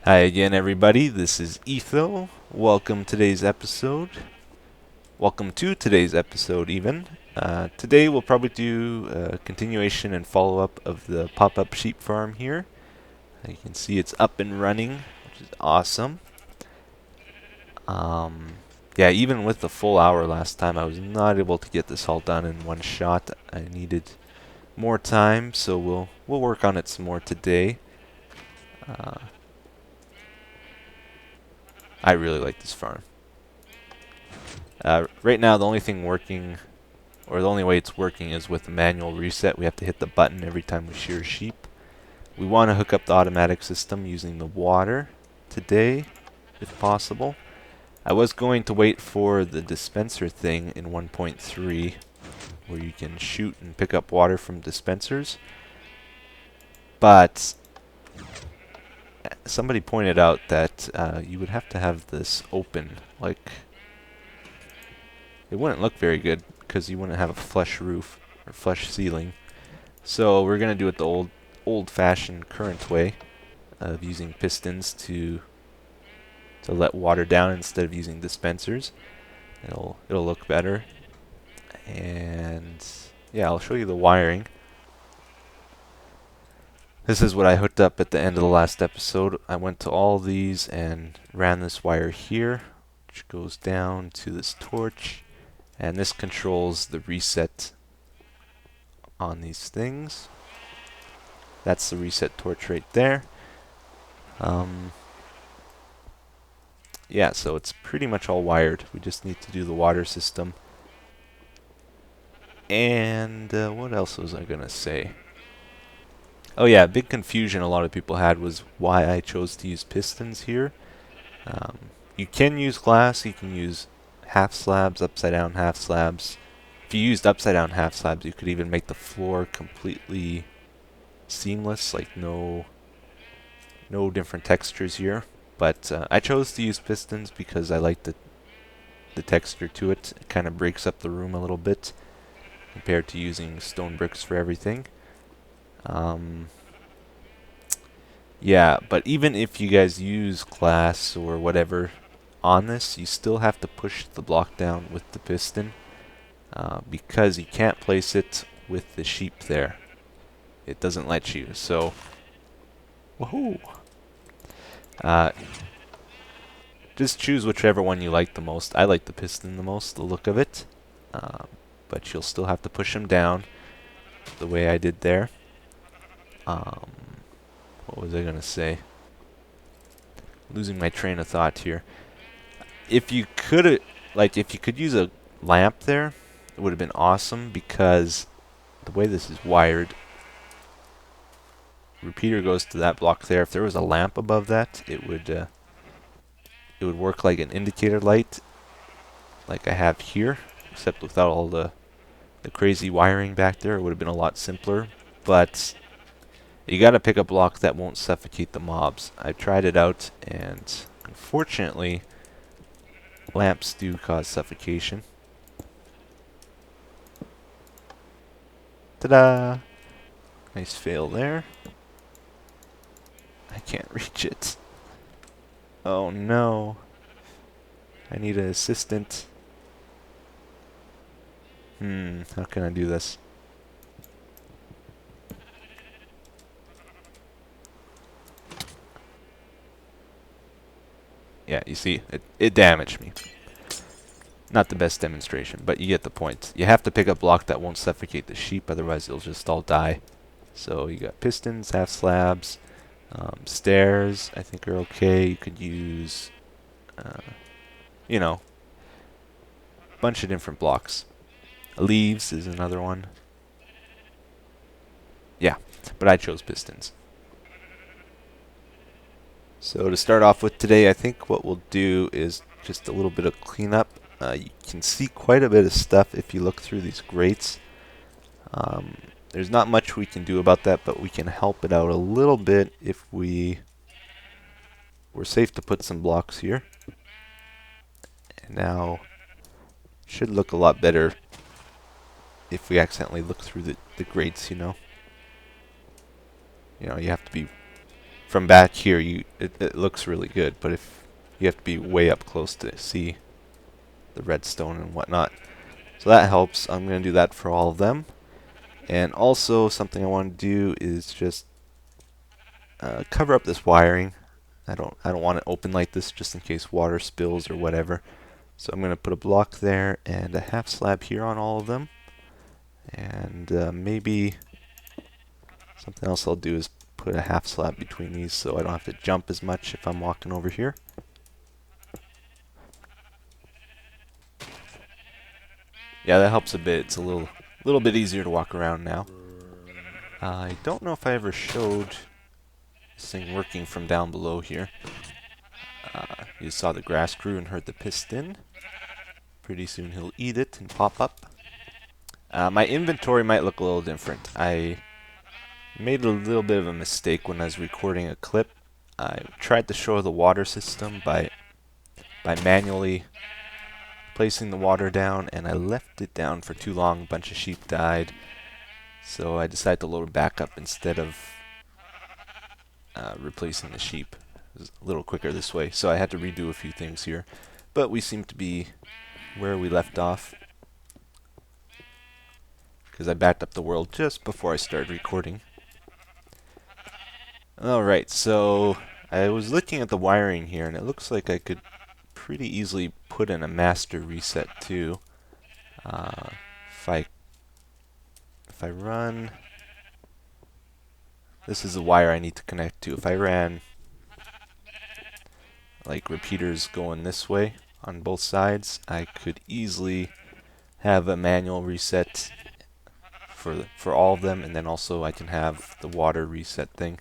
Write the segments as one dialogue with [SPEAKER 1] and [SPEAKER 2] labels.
[SPEAKER 1] Hi again, everybody. This is Etho. Welcome to today's episode. Welcome to today's episode, even. Today we'll probably do a continuation and follow-up of the pop-up sheep farm here. You can see it's up and running, which is awesome. Yeah, even with the full hour last time, I was not able to get this all done in one shot. I needed more time, so we'll work on it some more today. I really like this farm. Right now, the only thing working, or the only way it's working, is with the manual reset. We have to hit the button every time we shear sheep. We want to hook up the automatic system using the water today, if possible. I was going to wait for the dispenser thing in 1.3, where you can shoot and pick up water from dispensers. But somebody pointed out that you would have to have this open, like it wouldn't look very good because you wouldn't have a flush roof or flush ceiling. So we're gonna do it the old-fashioned current way of using pistons to let water down instead of using dispensers. It'll look better. And yeah, I'll show you the wiring. This is what I hooked up at the end of the last episode. I went to all these and ran this wire here, which goes down to this torch. And this controls the reset on these things. That's the reset torch right there. Yeah, so it's pretty much all wired. We just need to do the water system. And what else was I going to say? Oh yeah, big confusion a lot of people had was why I chose to use pistons here. You can use glass, you can use half slabs, upside down half slabs. If you used upside down half slabs, you could even make the floor completely seamless, like no different textures here. But I chose to use pistons because I like the texture to it. It kind of breaks up the room a little bit compared to using stone bricks for everything. Yeah, but even if you guys use glass or whatever on this, you still have to push the block down with the piston because you can't place it with the sheep there. It doesn't let you. So, woohoo! Just choose whichever one you like the most. I like the piston the most, the look of it. But you'll still have to push them down the way I did there. What was I gonna say? Losing my train of thought here. If you could, if you could use a lamp there, it would have been awesome because the way this is wired, repeater goes to that block there. If there was a lamp above that, it would work like an indicator light, like I have here, except without all the crazy wiring back there. It would have been a lot simpler, but you got to pick a block that won't suffocate the mobs. I tried it out, and unfortunately, lamps do cause suffocation. Ta-da! Nice fail there. I can't reach it. Oh no. I need an assistant. How can I do this? Yeah, you see, it damaged me. Not the best demonstration, but you get the point. You have to pick a block that won't suffocate the sheep, otherwise they'll just all die. So you got pistons, half slabs, stairs I think are okay. You could use, you know, a bunch of different blocks. Leaves is another one. Yeah, but I chose pistons. So to start off with today, I think what we'll do is just a little bit of cleanup. You can see quite a bit of stuff if you look through these grates. There's not much we can do about that, but we can help it out a little bit if we're safe to put some blocks here. And now should look a lot better if we accidentally look through the grates, you know. You have to be from back here, it looks really good, but if you have to be way up close to see the redstone and whatnot. So that helps. I'm going to do that for all of them. And also something I want to do is just cover up this wiring. I don't want it open like this just in case water spills or whatever. So I'm going to put a block there and a half slab here on all of them. And maybe something else I'll do is put a half slab between these so I don't have to jump as much if I'm walking over here. Yeah, that helps a bit. It's a little bit easier to walk around now. I don't know if I ever showed this thing working from down below here. You saw the grass grew and heard the piston. Pretty soon he'll eat it and pop up. My inventory might look a little different. I made a little bit of a mistake when I was recording a clip. I tried to show the water system by manually placing the water down, and I left it down for too long. A bunch of sheep died, so I decided to load it back up instead of replacing the sheep. It was a little quicker this way, so I had to redo a few things here. But we seem to be where we left off, because I backed up the world just before I started recording. Alright, so I was looking at the wiring here, and it looks like I could pretty easily put in a master reset too. If I run, this is the wire I need to connect to. If I ran like repeaters going this way on both sides, I could easily have a manual reset for all of them, and then also I can have the water reset thing.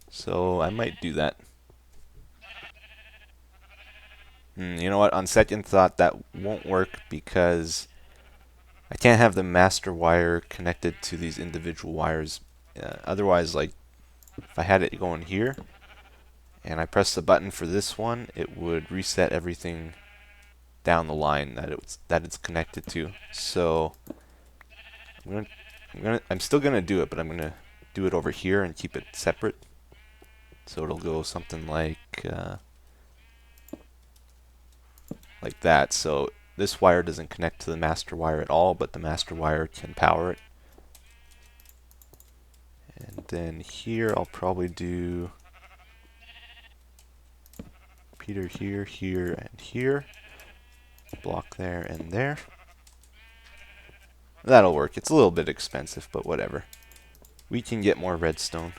[SPEAKER 1] So I might do that. You know what? On second thought, that won't work because I can't have the master wire connected to these individual wires. Otherwise, like if I had it going here and I press the button for this one, it would reset everything down the line that it's connected to. So I'm still gonna do it, but I'm gonna do it over here and keep it separate. So it'll go something like that. So this wire doesn't connect to the master wire at all, but the master wire can power it. And then here I'll probably do repeater here, here, and here. Block there and there. That'll work. It's a little bit expensive, but whatever. We can get more redstone.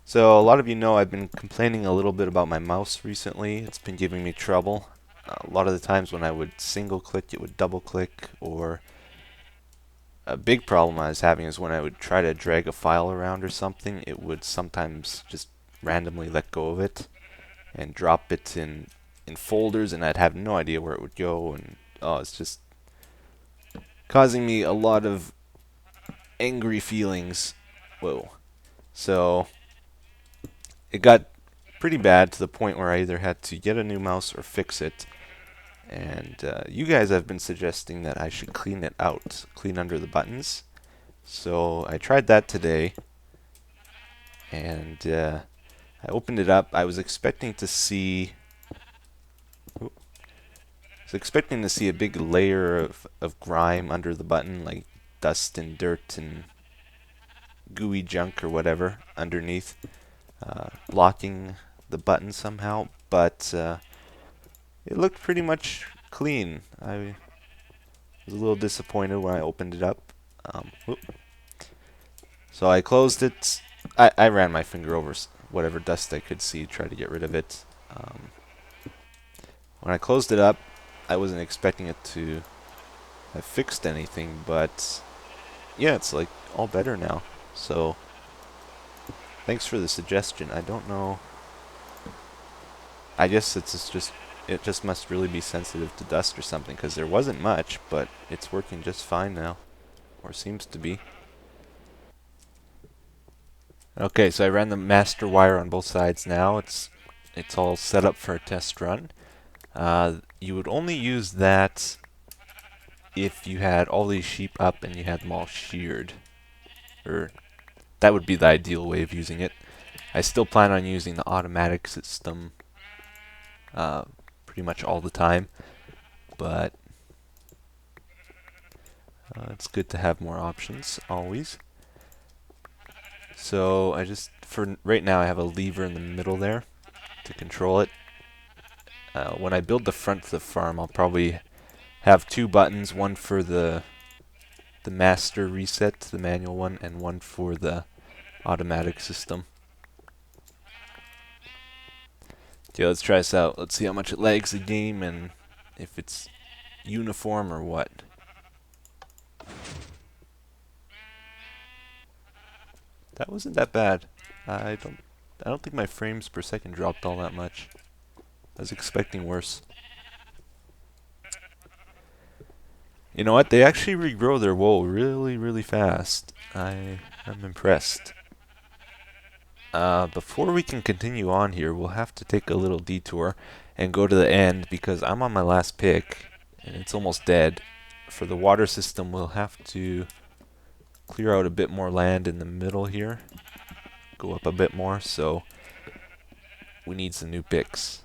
[SPEAKER 1] So a lot of you know I've been complaining a little bit about my mouse recently. It's been giving me trouble. A lot of the times when I would single click, it would double click, or a big problem I was having is when I would try to drag a file around or something, it would sometimes just randomly let go of it and drop it in folders, and I'd have no idea where it would go, and it's just causing me a lot of angry feelings. Whoa. So it got pretty bad to the point where I either had to get a new mouse or fix it. And you guys have been suggesting that I should clean it out, clean under the buttons. So I tried that today, and I opened it up. I was expecting to see a big layer of grime under the button, like dust and dirt and gooey junk or whatever underneath, blocking the button somehow, but it looked pretty much clean. I was a little disappointed when I opened it up. So I closed it. I ran my finger over whatever dust I could see, try to get rid of it. When I closed it up, I wasn't expecting it to have fixed anything, but yeah, it's like all better now. So thanks for the suggestion. I don't know. I guess it just must really be sensitive to dust or something, because there wasn't much, but it's working just fine now, or seems to be. Okay, so I ran the master wire on both sides now. It's all set up for a test run. You would only use that if you had all these sheep up and you had them all sheared, or that would be the ideal way of using it. I still plan on using the automatic system pretty much all the time, but it's good to have more options always. So for right now, I have a lever in the middle there to control it. When I build the front of the farm, I'll probably have two buttons, one for the master reset, the manual one, and one for the automatic system. Okay, let's try this out. Let's see how much it lags the game and if it's uniform or what. That wasn't that bad. I don't think my frames per second dropped all that much. I was expecting worse. You know what? They actually regrow their wool really, really fast. I'm impressed. Before we can continue on here, we'll have to take a little detour and go to the end because I'm on my last pick and it's almost dead. For the water system, we'll have to clear out a bit more land in the middle here. Go up a bit more, so we need some new picks.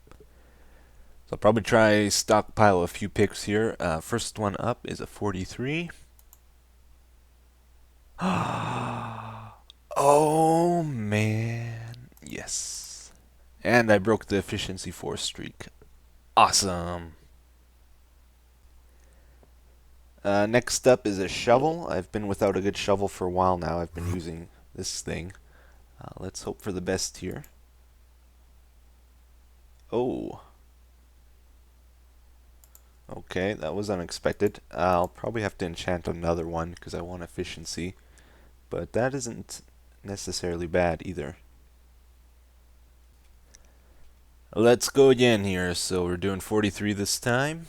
[SPEAKER 1] So I'll probably try stockpile a few picks here. First one up is a 43. Oh man, yes. And I broke the efficiency 4 streak. Awesome. Next up is a shovel. I've been without a good shovel for a while now. I've been using this thing. Let's hope for the best here. Oh. Okay, that was unexpected. I'll probably have to enchant another one because I want efficiency. But that isn't necessarily bad either. Let's go again here. So we're doing 43 this time.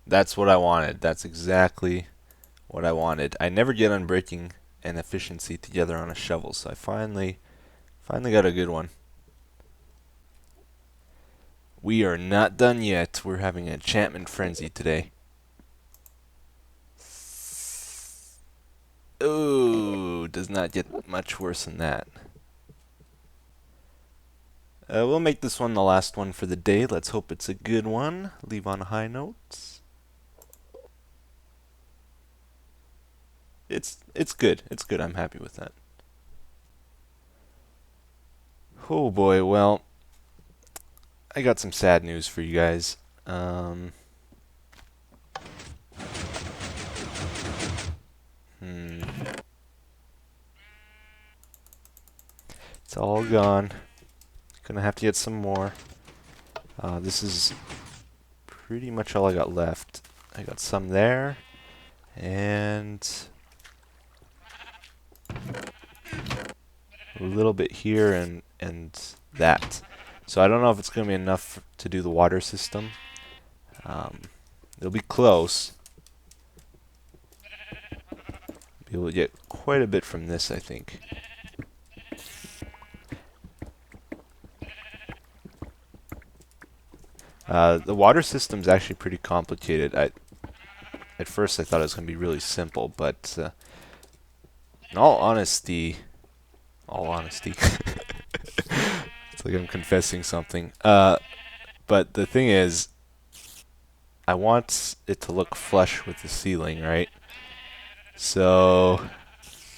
[SPEAKER 1] That's what I wanted. That's exactly what I wanted. I never get unbreaking and efficiency together on a shovel, so I finally got a good one. We are not done yet. We're having an enchantment frenzy today. Ooh, does not get much worse than that. We'll make this one the last one for the day. Let's hope it's a good one. Leave on a high note. It's good. It's good. I'm happy with that. Oh boy, well, I got some sad news for you guys. It's all gone. Gonna have to get some more. This is pretty much all I got left. I got some there, and a little bit here, and that. So I don't know if it's gonna be enough to do the water system. It'll be close. Be able to get quite a bit from this, I think. The water system's actually pretty complicated. At first I thought it was going to be really simple, but in all honesty, it's like I'm confessing something. But the thing is, I want it to look flush with the ceiling, right? So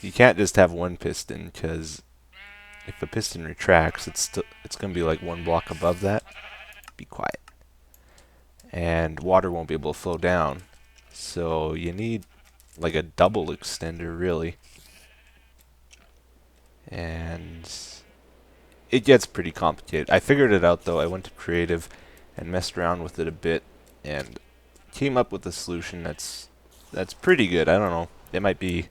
[SPEAKER 1] you can't just have one piston, because if a piston retracts, it's going to be like one block above that. Be quiet. And water won't be able to flow down. So you need like a double extender, really. And it gets pretty complicated. I figured it out though. I went to creative and messed around with it a bit and came up with a solution that's pretty good. I don't know. It might be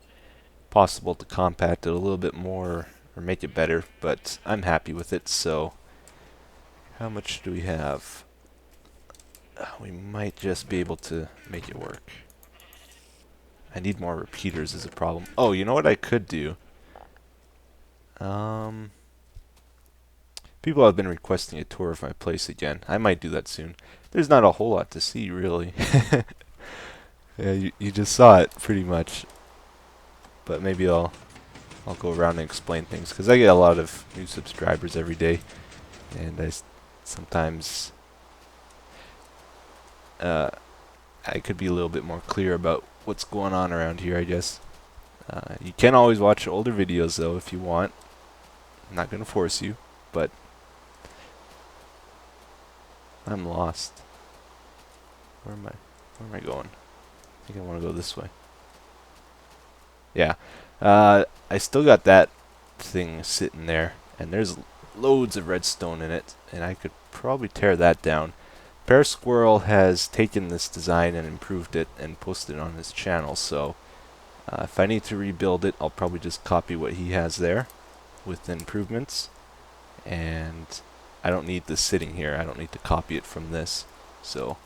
[SPEAKER 1] possible to compact it a little bit more or make it better, but I'm happy with it. So how much do we have? We might just be able to make it work. I need more repeaters is a problem. Oh, you know what I could do? People have been requesting a tour of my place again. I might do that soon. There's not a whole lot to see, really. Yeah, you just saw it, pretty much. but maybe I'll go around and explain things, because I get a lot of new subscribers every day, and sometimes I could be a little bit more clear about what's going on around here, I guess. You can always watch older videos though if you want. I'm not gonna force you, but I'm lost. Where am I going? I think I want to go this way. Yeah. I still got that thing sitting there, and there's loads of redstone in it, and I could probably tear that down. Bear Squirrel has taken this design and improved it and posted it on his channel, so if I need to rebuild it, I'll probably just copy what he has there with improvements, and I don't need this sitting here. I don't need to copy it from this, so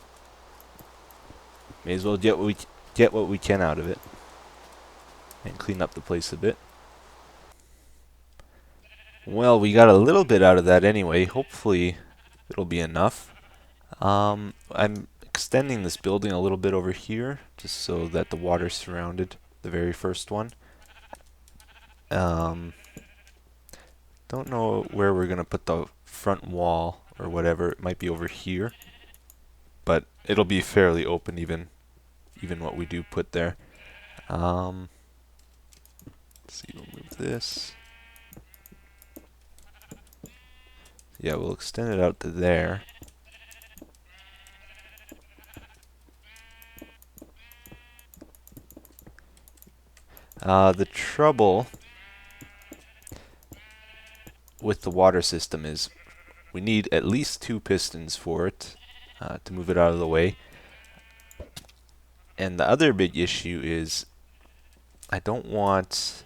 [SPEAKER 1] may as well get what we can out of it and clean up the place a bit. Well, we got a little bit out of that anyway. Hopefully it'll be enough. I'm extending this building a little bit over here just so that the water's surrounded the very first one. Don't know where we're gonna put the front wall or whatever. It might be over here, but it'll be fairly open even what we do put there. Let's see, we'll move this. Yeah, we'll extend it out to there. The trouble with the water system is we need at least 2 pistons for it to move it out of the way. And the other big issue is I don't want...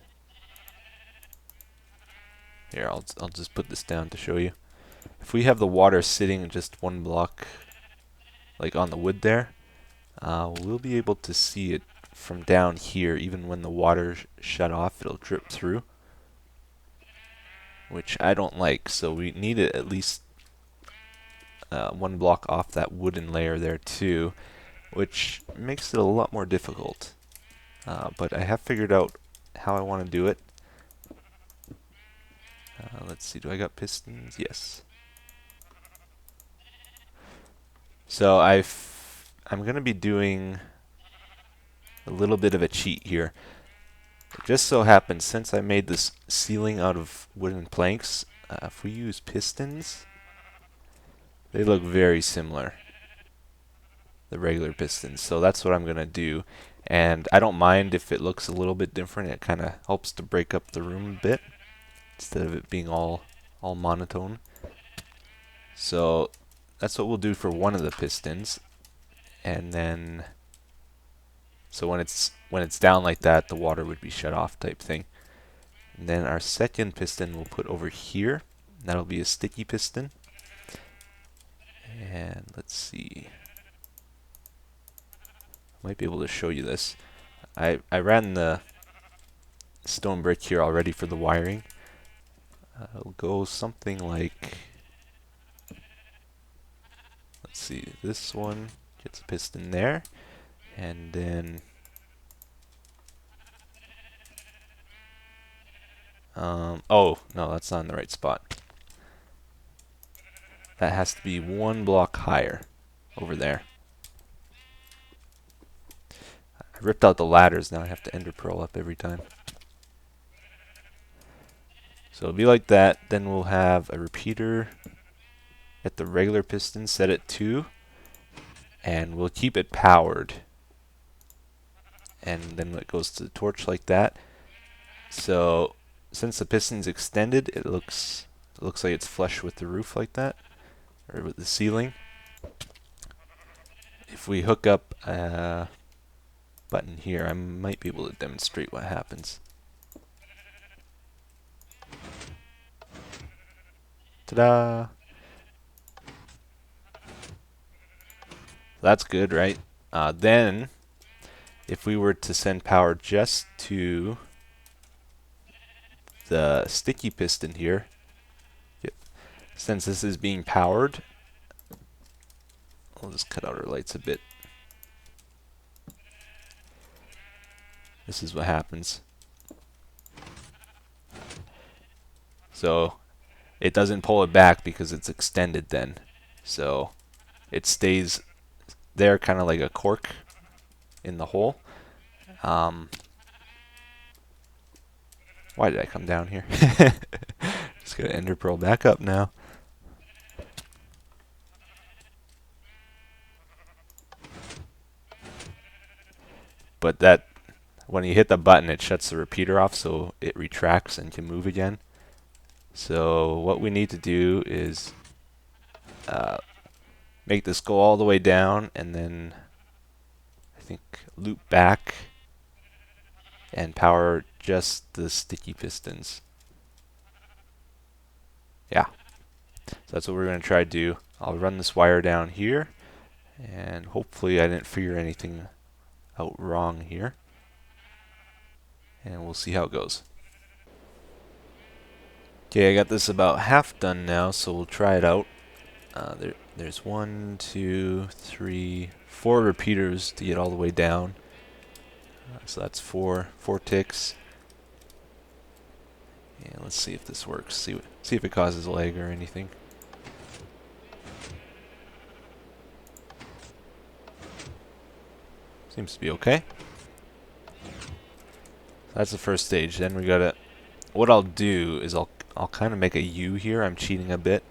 [SPEAKER 1] Here, I'll just put this down to show you. If we have the water sitting just 1 block, like on the wood there, we'll be able to see it from down here. Even when the water shut off, it'll drip through, which I don't like. So we need it at least 1 block off that wooden layer there too, which makes it a lot more difficult. But I have figured out how I want to do it. Let's see, do I got pistons? Yes. So I'm going to be doing a little bit of a cheat here. It just so happens, since I made this ceiling out of wooden planks, if we use pistons, they look very similar, the regular pistons. So that's what I'm going to do. And I don't mind if it looks a little bit different. It kind of helps to break up the room a bit, instead of it being all monotone. So that's what we'll do for one of the pistons. And then, so when it's down like that, the water would be shut off type thing. And then our second piston we'll put over here. That'll be a sticky piston. And let's see. I might be able to show you this. I ran the stone brick here already for the wiring. It'll go something like, let's see, this one gets a piston there, and then oh no, that's not in the right spot. That has to be 1 block higher over there. I ripped out the ladders, now I have to ender pearl up every time. So it'll be like that. Then we'll have a repeater at the regular piston, set it to, and we'll keep it powered. And then it goes to the torch like that. So since the piston's extended, it looks like it's flush with the roof like that, or with the ceiling. If we hook up a button here, I might be able to demonstrate what happens. Ta-da! That's good, right? Then, if we were to send power just to the sticky piston here, since this is being powered, I'll just cut out our lights a bit. This is what happens. So it doesn't pull it back because it's extended then. So it stays there kind of like a cork in the hole. Um, why did I come down here? Just gonna ender pearl back up now. But that, when you hit the button, it shuts the repeater off, so it retracts and can move again. So what we need to do is make this go all the way down, and then I think loop back and power just the sticky pistons. Yeah, so that's what we're going to try to do. I'll run this wire down here, and hopefully I didn't figure anything out wrong here. And we'll see how it goes. Okay, I got this about half done now, so we'll try it out. There's 1, 2, 3, 4 repeaters to get all the way down. So that's four ticks. And let's see if this works. See if it causes lag or anything. Seems to be okay. That's the first stage. Then we gotta. What I'll do is I'll kind of make a U here. I'm cheating a bit.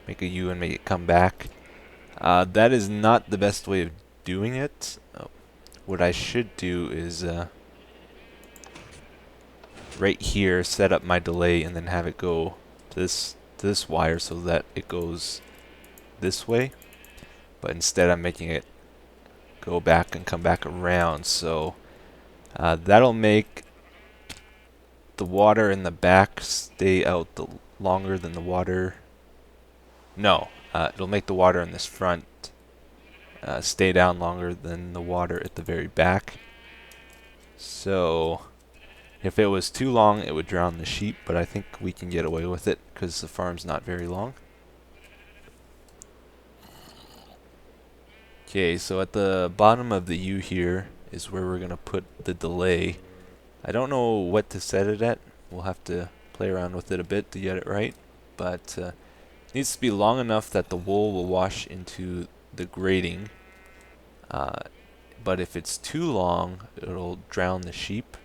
[SPEAKER 1] Make a U and make it come back. That is not the best way of doing it. What I should do is right here set up my delay and then have it go to this wire so that it goes this way. But instead I'm making it go back and come back around. So that'll make the water in the back stay out longer than the water. No, it'll make the water in this front stay down longer than the water at the very back. So if it was too long, it would drown the sheep, but I think we can get away with it because the farm's not very long. Okay, so at the bottom of the U here is where we're going to put the delay. I don't know what to set it at. We'll have to play around with it a bit to get it right, but it needs to be long enough that the wool will wash into the grating. But if it's too long, it'll drown the sheep,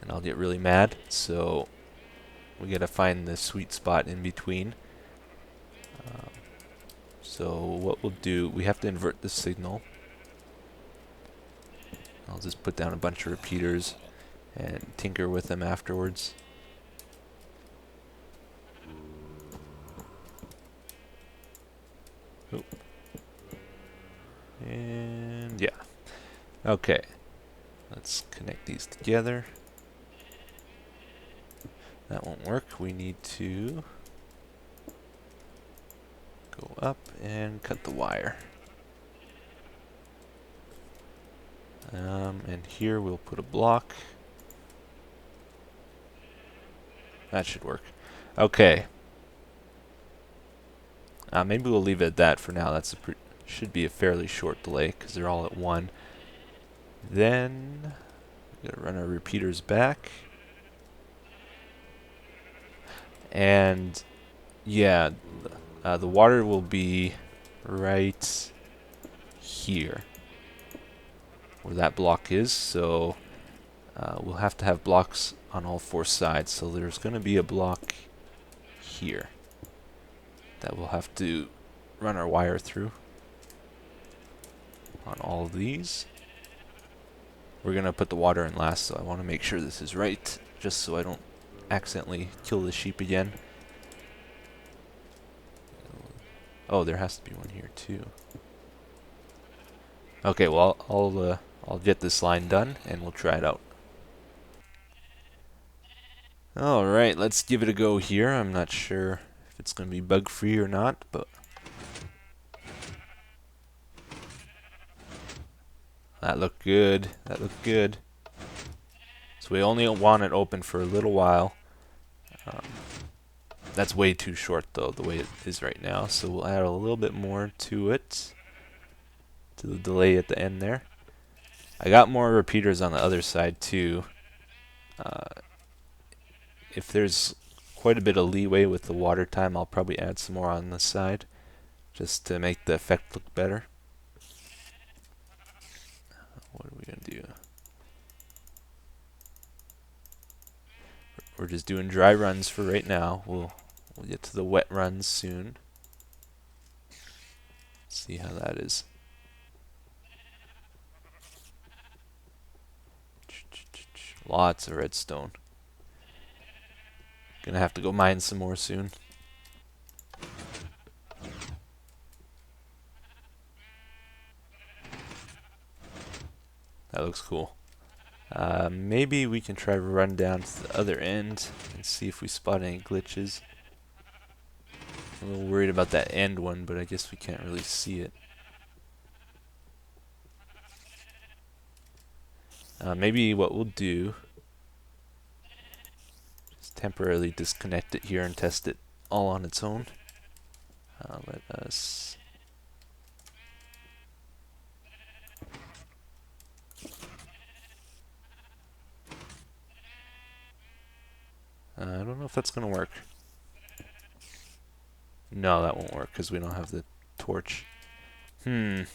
[SPEAKER 1] and I'll get really mad. So we gotta find the sweet spot in between. So what we'll do, we have to invert the signal. I'll just put down a bunch of repeaters and tinker with them afterwards. Oop. And yeah. Okay. Let's connect these together. That won't work. We need to go up and cut the wire. And here we'll put a block. That should work. Okay. Maybe we'll leave it at that for now. That's should be a fairly short delay because they're all at 1. Then we're gonna run our repeaters back. And yeah, the water will be right here where that block is. So we'll have to have blocks on all 4 sides. So there's going to be a block here that we'll have to run our wire through on all of these. We're going to put the water in last, so I want to make sure this is right, just so I don't accidentally kill the sheep again. Oh, there has to be one here too. Okay, well, I'll get this line done, and we'll try it out. Alright, let's give it a go here. I'm not sure if it's going to be bug-free or not, but that looked good. That looked good. So we only want it open for a little while. That's way too short, though, the way it is right now. So we'll add a little bit more to it, to the delay at the end there. I got more repeaters on the other side, too. If there's quite a bit of leeway with the water time. I'll probably add some more on the side just to make the effect look better. What are we going to do? We're just doing dry runs for right now. We'll get to the wet runs soon. See how that is. Lots of redstone. Gonna have to go mine some more soon. That looks cool. Maybe we can try to run down to the other end and see if we spot any glitches. I'm a little worried about that end one, but I guess we can't really see it. Maybe what we'll do is temporarily disconnect it here and test it all on its own. Let us... I don't know if that's going to work. No, that won't work because we don't have the torch. A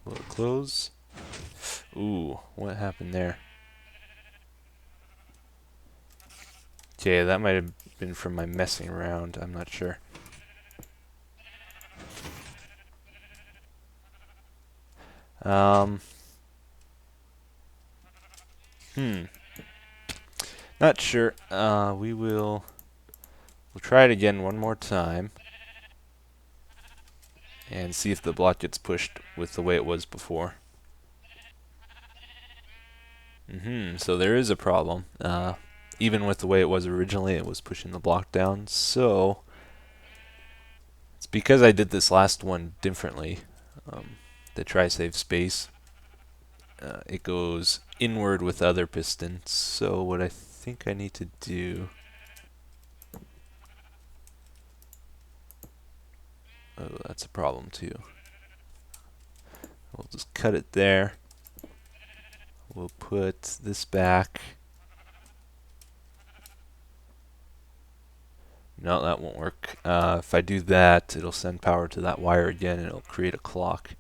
[SPEAKER 1] little close. Ooh, what happened there? Okay, that might have been from my messing around. I'm not sure. Not sure. We'll try it again one more time and see if the block gets pushed with the way it was before. So there is a problem. Even with the way it was originally, it was pushing the block down. So it's because I did this last one differently. The try save space. It goes inward with other pistons. So what I think I need to do... Oh, that's a problem too. We'll just cut it there. We'll put this back. No, that won't work. If I do that, it'll send power to that wire again and it'll create a clock.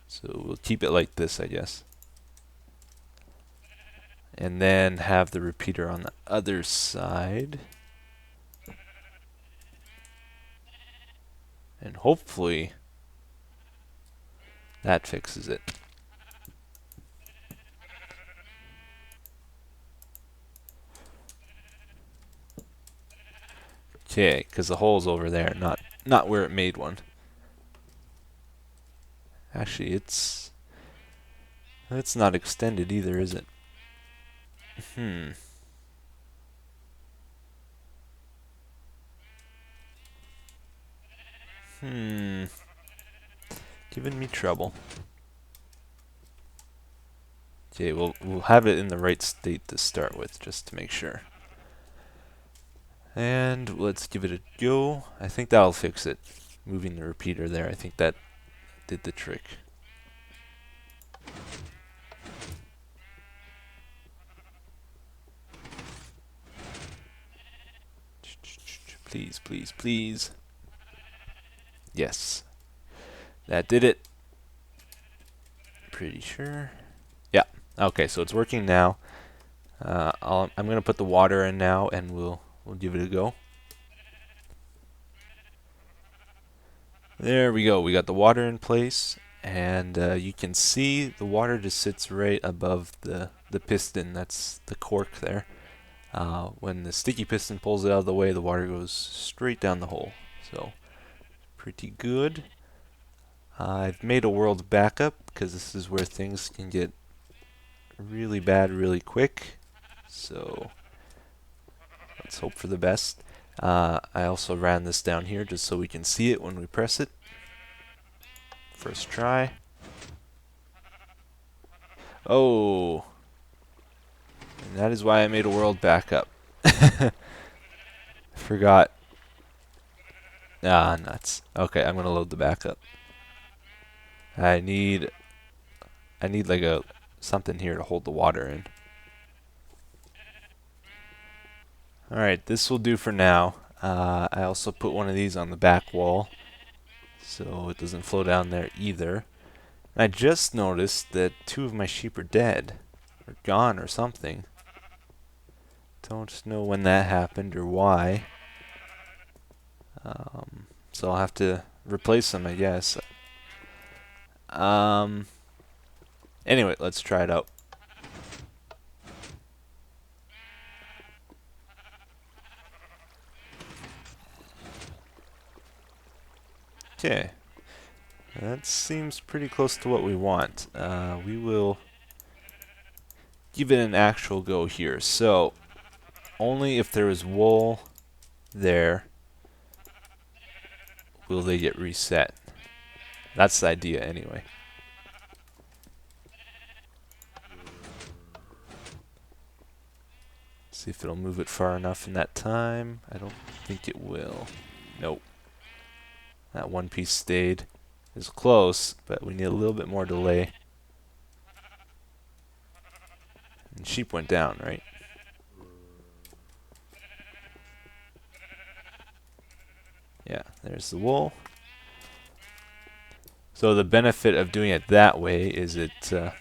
[SPEAKER 1] So we'll keep it like this, I guess. And then have the repeater on the other side. And hopefully that fixes it. Okay, because the hole's over there, not where it made one. Actually, it's not extended either, is it? Giving me trouble. Okay, we'll have it in the right state to start with, just to make sure. And let's give it a go. I think that'll fix it. Moving the repeater there, I think that did the trick. Please, please, please. Yes. That did it. Pretty sure. Yeah. Okay, so it's working now. I'm going to put the water in now and we'll give it a go. There we go. We got the water in place, and you can see the water just sits right above the piston. That's the cork there. When the sticky piston pulls it out of the way, the water goes straight down the hole. So, pretty good. I've made a world backup because this is where things can get really bad really quick. So, let's hope for the best. I also ran this down here just so we can see it when we press it. First try. Oh. And that is why I made a world backup. Forgot. Ah, nuts. Okay, I'm gonna load the backup. I need like a something here to hold the water in. Alright, this will do for now. I also put one of these on the back wall so it doesn't flow down there either. I just noticed that 2 of my sheep are dead, or gone or something. Don't know when that happened or why. So I'll have to replace them, I guess. Anyway, let's try it out. Okay. That seems pretty close to what we want. We will give it an actual go here. So, only if there is wool there will they get reset. That's the idea anyway. See if it'll move it far enough in that time. I don't think it will. Nope. That one piece stayed. It's close, but we need a little bit more delay. And sheep went down, right? Yeah, there's the wool. So the benefit of doing it that way is it'll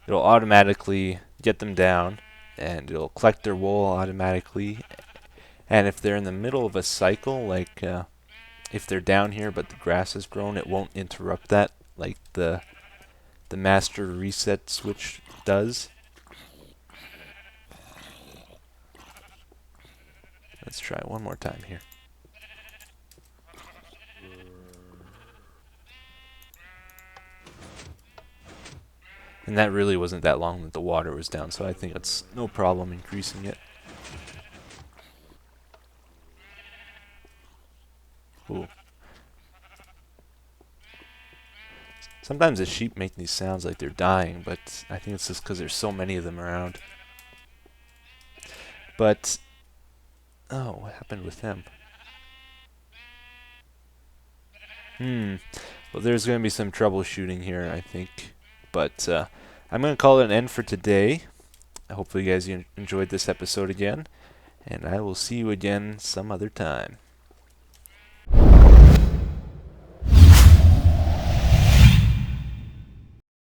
[SPEAKER 1] automatically get them down, and it'll collect their wool automatically. And if they're in the middle of a cycle, like if they're down here but the grass has grown, it won't interrupt that like the master reset switch does. Let's try it one more time here. And that really wasn't that long that the water was down, so I think it's no problem increasing it. Ooh. Sometimes the sheep make these sounds like they're dying, but I think it's just because there's so many of them around. But, oh, what happened with him? Well, there's going to be some troubleshooting here, I think. But I'm going to call it an end for today. Hopefully you guys enjoyed this episode again, and I will see you again some other time.